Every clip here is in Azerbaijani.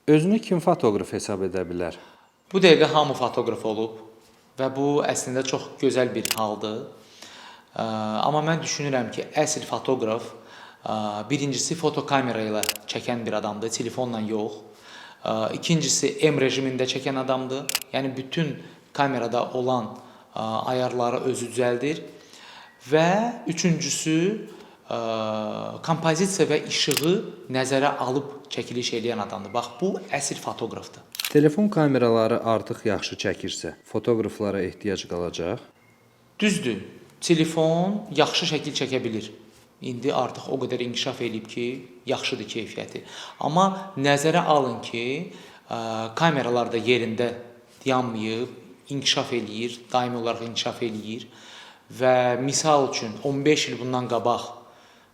Özünü kim fotoqraf hesab edə bilər? Bu dəqiqə hamı fotoqraf olub və bu əslində çox gözəl bir haldır. Amma mən düşünürəm ki, əsl fotoqraf birincisi fotokamera ilə çəkən bir adamdır, telefonla yox. İkincisi M rejimində çəkən adamdır. Yəni bütün kamerada olan ayarları özü düzəldir. Və üçüncüsü kompozisiya və işığı nəzərə alıb çəkiliş edən adamdır. Bax, bu əsl fotoqrafdır. Telefon kameraları artıq yaxşı çəkirsə, fotoqraflara ehtiyac qalacaq? Düzdür, telefon yaxşı şəkil çəkə bilir. İndi artıq o qədər inkişaf edib ki, yaxşıdır keyfiyyəti. Amma nəzərə alın ki, kameralar da yerində dayanmayıb, inkişaf eləyir, daimi olaraq inkişaf eləyir. Və misal üçün 15 il bundan qabaq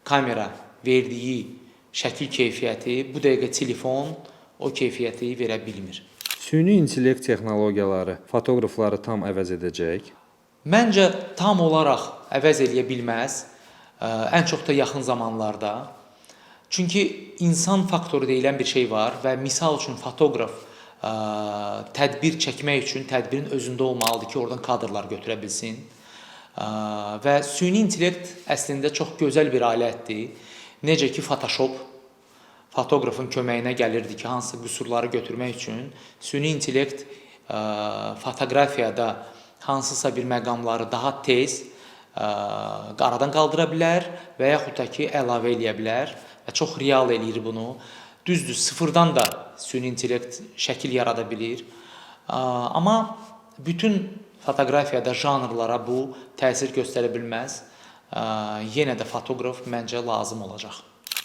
kamera verdiyi şəkil keyfiyyəti bu dəqiqə telefon o keyfiyyəti verə bilmir. Süni intellekt texnologiyaları fotoqrafları tam əvəz edəcək? Məncə tam olaraq əvəz eləyə bilməz. Ən çox da yaxın zamanlarda. Çünki insan faktoru deyilən bir şey var və misal üçün fotoqraf tədbir çəkmək üçün tədbirin özündə olmalıdır ki, oradan kadrlar götürə bilsin. Və süni intellekt əslində çox gözəl bir alətdir. Necə ki, Photoshop fotoqrafın köməyinə gəlirdi ki, hansı qüsurları götürmək üçün süni intellekt fotoqrafiyada hansısa bir məqamları daha tez aradan qaldıra bilər və yaxud da ki, əlavə eləyə bilər və çox real eləyir bunu. Düzdür, sıfırdan da süni intellekt şəkil yarada bilir. Amma bütün fotoqrafiyada janrlara bu təsir göstərə bilməz. Yenə də fotoqraf məncə lazım olacaq.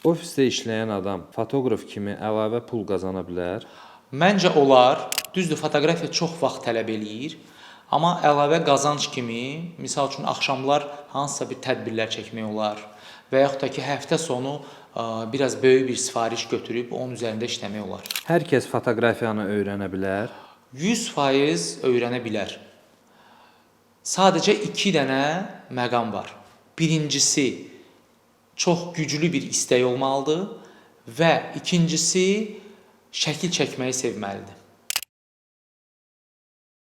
Ofisdə işləyən adam fotoqraf kimi əlavə pul qazana bilər? Məncə olar. Düzdür, fotoqrafiya çox vaxt tələb eləyir. Amma əlavə qazanc kimi, misal üçün axşamlar hansısa bir tədbirlər çəkmək olar və yaxud da ki, həftə sonu biraz böyük bir sifariş götürüb onun üzərində işləmək olar. Hər kəs fotoqrafiyanı öyrənə bilər? 100% öyrənə bilər. Sadəcə 2 dənə məqam var. Birincisi, çox güclü bir istək olmalıdır və ikincisi, şəkil çəkməyi sevməlidir.